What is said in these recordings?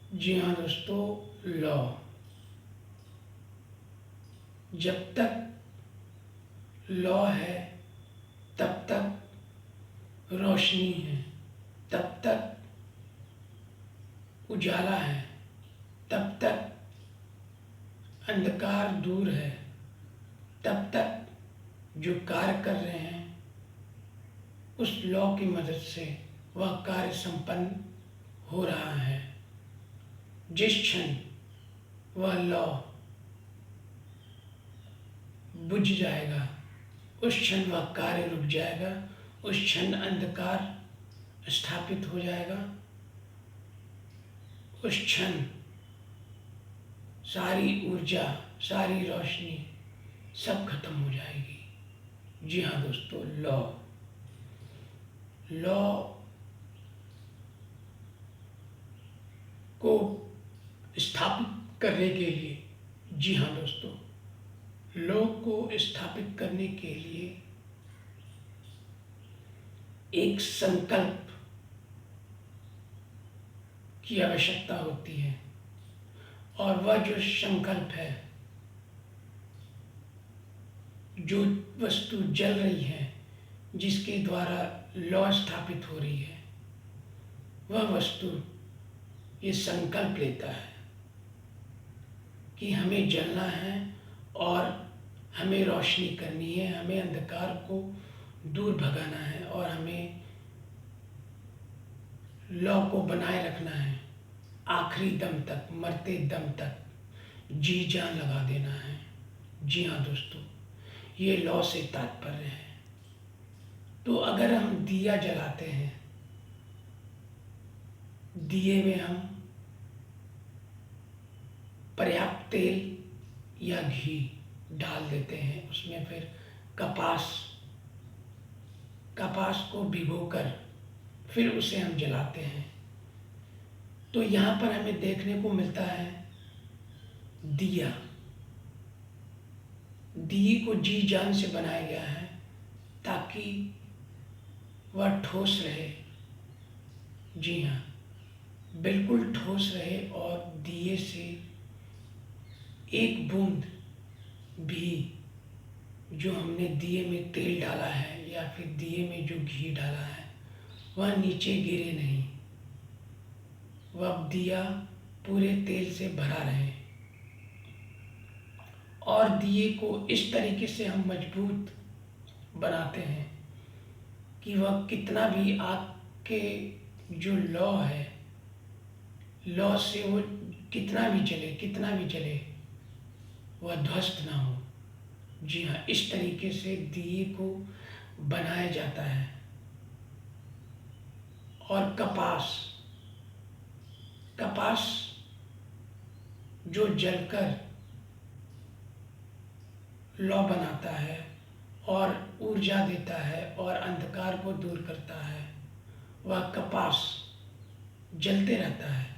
जी हाँ दोस्तों, लौ जब तक लौ है तब तक रोशनी है, तब तक उजाला है, तब तक अंधकार दूर है, तब तक जो कार्य कर रहे हैं उस लौ की मदद से वह कार्य संपन्न हो रहा है। जिस क्षण वह लौ बुझ जाएगा उस क्षण वह कार्य रुक जाएगा, उस क्षण अंधकार स्थापित हो जाएगा, उस क्षण सारी ऊर्जा, सारी रोशनी सब खत्म हो जाएगी। जी हाँ दोस्तों, लौ को स्थापित करने के लिए, जी हाँ दोस्तों, लौ को स्थापित करने के लिए एक संकल्प की आवश्यकता होती है, और वह जो संकल्प है, जो वस्तु जल रही है, जिसके द्वारा लौ स्थापित हो रही है, वह वस्तु ये संकल्प लेता है कि हमें जलना है और हमें रोशनी करनी है, हमें अंधकार को दूर भगाना है और हमें लौ को बनाए रखना है। आखिरी दम तक, मरते दम तक जी जान लगा देना है। जी हाँ दोस्तों, ये लौ से तात्पर्य है। तो अगर हम दिया जलाते हैं, दिए में हम पर्याप्त तेल या घी डाल देते हैं, उसमें फिर कपास को भिगोकर फिर उसे हम जलाते हैं, तो यहाँ पर हमें देखने को मिलता है दिया। दिए को जी जान से बनाया गया है ताकि वह ठोस रहे। जी हाँ, बिल्कुल ठोस रहे और दिए से एक बूंद भी जो हमने दिए में तेल डाला है या फिर दिए में जो घी डाला है वह नीचे गिरे नहीं, वह दिया पूरे तेल से भरा रहे। और दिए को इस तरीके से हम मजबूत बनाते हैं कि वह कितना भी आग के जो लौ है, लौ से वो कितना भी जले वह ध्वस्त ना हो। जी हाँ, इस तरीके से दिए को बनाया जाता है। और कपास जो जलकर लौ बनाता है और ऊर्जा देता है और अंधकार को दूर करता है, वह कपास जलते रहता है,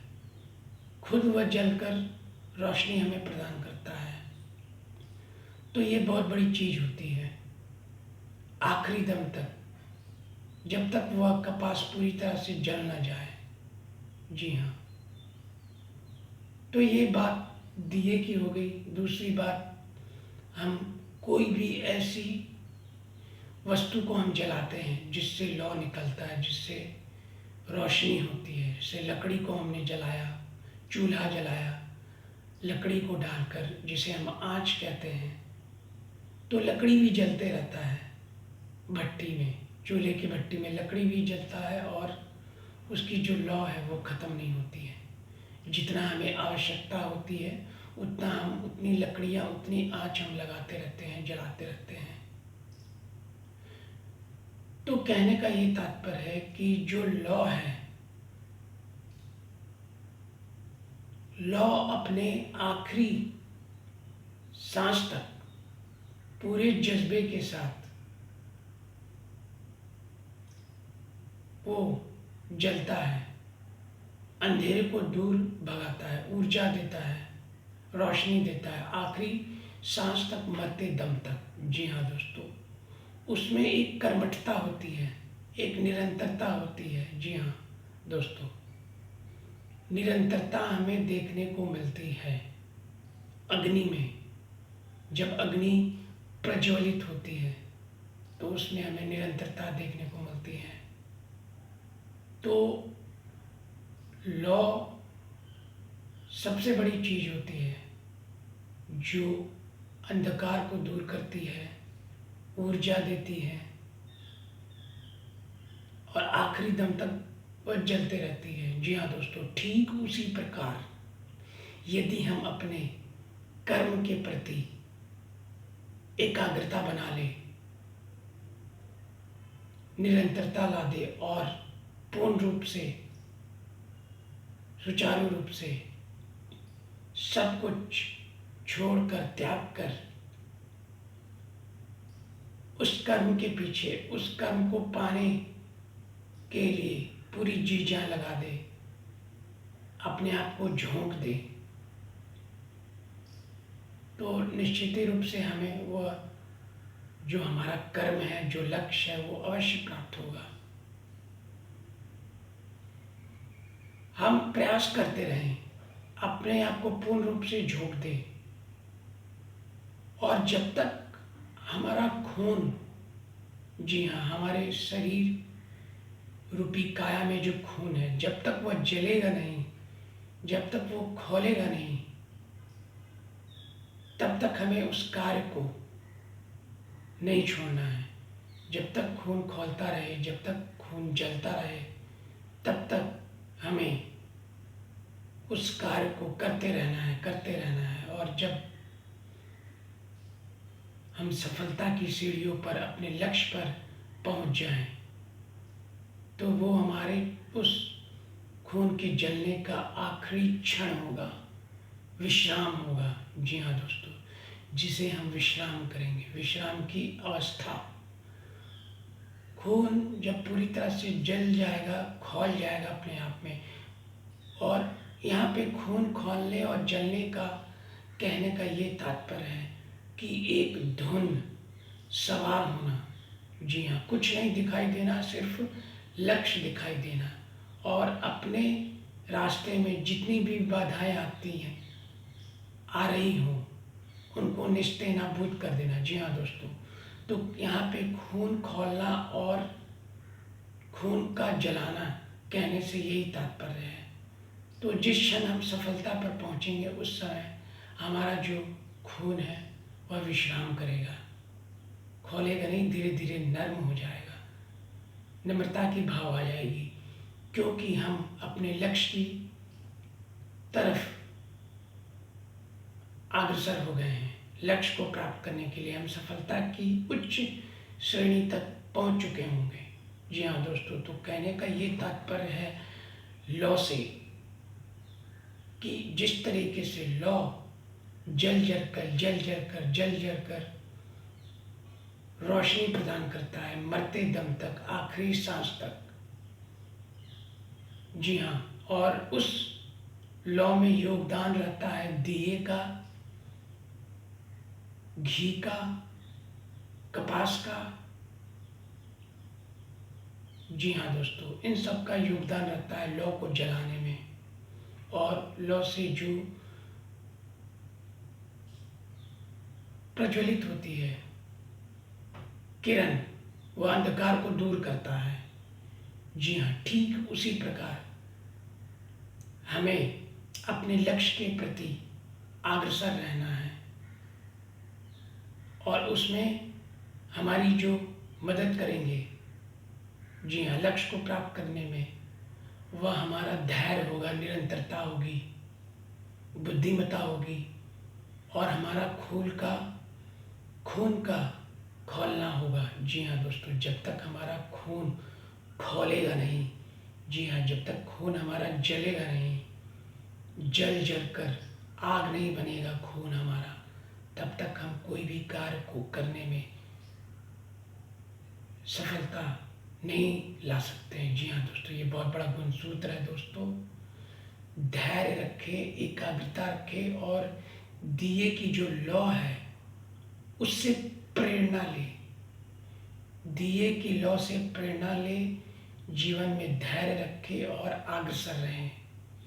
खुद वह जलकर रोशनी हमें प्रदान करता है। तो ये बहुत बड़ी चीज़ होती है। आखिरी दम तक, जब तक वह कपास पूरी तरह से जल ना जाए। जी हाँ, तो ये बात दिए की हो गई। दूसरी बात, हम कोई भी ऐसी वस्तु को हम जलाते हैं जिससे लौ निकलता है, जिससे रोशनी होती है। जैसे लकड़ी को हमने जलाया, चूल्हा जलाया, लकड़ी को डालकर, जिसे हम आँच कहते हैं, तो लकड़ी भी जलते रहता है। भट्टी में, चूल्हे की भट्टी में लकड़ी भी जलता है और उसकी जो लौ है वो ख़त्म नहीं होती है। जितना हमें आवश्यकता होती है उतना हम, उतनी लकड़ियाँ, उतनी आँच हम लगाते रहते हैं, जलाते रहते हैं। तो कहने का ये तात्पर्य है कि जो लौ है, लौ अपने आखिरी सांस तक पूरे जज्बे के साथ वो जलता है, अंधेरे को दूर भगाता है, ऊर्जा देता है, रोशनी देता है, आखिरी सांस तक, मरते दम तक। जी हाँ दोस्तों, उसमें एक कर्मठता होती है, एक निरंतरता होती है। जी हाँ दोस्तों, निरंतरता हमें देखने को मिलती है अग्नि में। जब अग्नि प्रज्वलित होती है तो उसमें हमें निरंतरता देखने को मिलती है। तो लौ सबसे बड़ी चीज होती है जो अंधकार को दूर करती है, ऊर्जा देती है और आखिरी दम तक वह जलते रहती है। जी हाँ दोस्तों, ठीक उसी प्रकार यदि हम अपने कर्म के प्रति एकाग्रता बना ले, निरंतरता ला दे और पूर्ण रूप से, सुचारू रूप से सब कुछ छोड़कर, त्याग कर उस कर्म के पीछे, उस कर्म को पाने के लिए पूरी जी जान लगा दे, अपने आप को झोंक दे, तो निश्चित ही रूप से हमें वह जो हमारा कर्म है, जो लक्ष्य है, वो अवश्य प्राप्त होगा। हम प्रयास करते रहें, अपने आप को पूर्ण रूप से झोंक दें और जब तक हमारा खून, जी हाँ, हमारे शरीर रूपी काया में जो खून है, जब तक वह जलेगा नहीं, जब तक वो खौलेगा नहीं, तब तक हमें उस कार्य को नहीं छोड़ना है। जब तक खून खौलता रहे, जब तक खून जलता रहे, तब तक हमें उस कार्य को करते रहना है, करते रहना है। और जब हम सफलता की सीढ़ियों पर, अपने लक्ष्य पर पहुंच जाएं, तो वो हमारे उस खून के जलने का आखिरी क्षण होगा, विश्राम होगा। जी हाँ दोस्तों, जिसे हम विश्राम करेंगे, विश्राम की अवस्था। खून जब पूरी तरह से जल जाएगा, खौल जाएगा अपने आप में, और यहाँ पे खून खौलने और जलने का कहने का ये तात्पर्य है कि एक धुन सवार होना। जी हाँ, कुछ नहीं दिखाई देना, सिर्फ लक्ष्य दिखाई देना, और अपने रास्ते में जितनी भी बाधाएं आती हैं, आ रही हों, उनको निस्ते नाबूद कर देना। जी हाँ दोस्तों, तो यहाँ पे खून खौलना और खून का जलाना कहने से यही तात्पर्य है। तो जिस क्षण हम सफलता पर पहुँचेंगे, उस समय हमारा जो खून है वह विश्राम करेगा, खौलेगा नहीं, धीरे धीरे नर्म हो जाएगा, नम्रता की भाव आ जाएगी, क्योंकि हम अपने लक्ष्य की तरफ अग्रसर हो गए हैं। लक्ष्य को प्राप्त करने के लिए हम सफलता की उच्च श्रेणी तक पहुंच चुके होंगे। जी हाँ दोस्तों, तो कहने का ये तात्पर्य है लौ से कि जिस तरीके से लौ जल जल कर रोशनी प्रदान करता है मरते दम तक, आखिरी सांस तक। जी हाँ, और उस लौ में योगदान रहता है दिए का, घी का, कपास का। जी हाँ दोस्तों, इन सब का योगदान रहता है लौ को जलाने में। और लौ से जो प्रज्वलित होती है किरण, वह अंधकार को दूर करता है। जी हाँ, ठीक उसी प्रकार हमें अपने लक्ष्य के प्रति अग्रसर रहना है, और उसमें हमारी जो मदद करेंगे, जी हाँ, लक्ष्य को प्राप्त करने में, वह हमारा धैर्य होगा, निरंतरता होगी, बुद्धिमत्ता होगी, और हमारा खून का खौलना होगा। जी हाँ दोस्तों, जब तक हमारा खून खौलेगा नहीं, जी हाँ, जब तक खून हमारा जलेगा नहीं, जल कर आग नहीं बनेगा खून हमारा, तब तक हम कोई भी कार्य को करने में सफलता नहीं ला सकते हैं। जी हाँ दोस्तों, ये बहुत बड़ा गुणसूत्र है दोस्तों। धैर्य रखें, एकाग्रता रखें, और दिए की जो लौ है उससे प्रेरणा ले, दिए की लौ से प्रेरणा ले, जीवन में धैर्य रखें और अग्रसर रहें।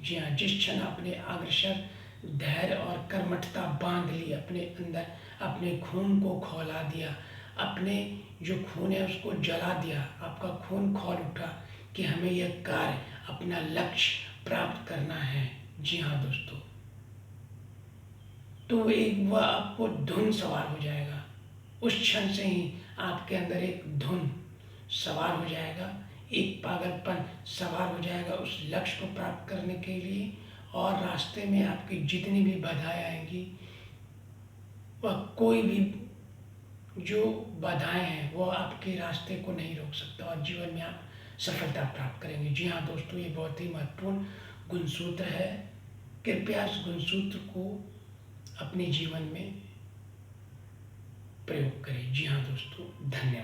जी हाँ, जिस क्षण आपने अग्रसर धैर्य और कर्मठता बांध ली अपने अंदर, अपने खून को खौला दिया, अपने जो खून है उसको जला दिया, आपका खून खौल उठा कि हमें यह कार्य, अपना लक्ष्य प्राप्त करना है। जी हाँ दोस्तों, तो एक वह आपको धुन सवार हो जाएगा। उस क्षण से ही आपके अंदर एक धुन सवार हो जाएगा, एक पागलपन सवार हो जाएगा उस लक्ष्य को प्राप्त करने के लिए। और रास्ते में आपकी जितनी भी बाधाएं आएंगी, वह कोई भी जो बाधाएं हैं वो आपके रास्ते को नहीं रोक सकता और जीवन में आप सफलता प्राप्त करेंगे। जी हाँ दोस्तों, ये बहुत ही महत्वपूर्ण गुणसूत्र है। कृपया इस गुणसूत्र को अपने जीवन में प्रयोग करें। जी हाँ दोस्तों, धन्यवाद।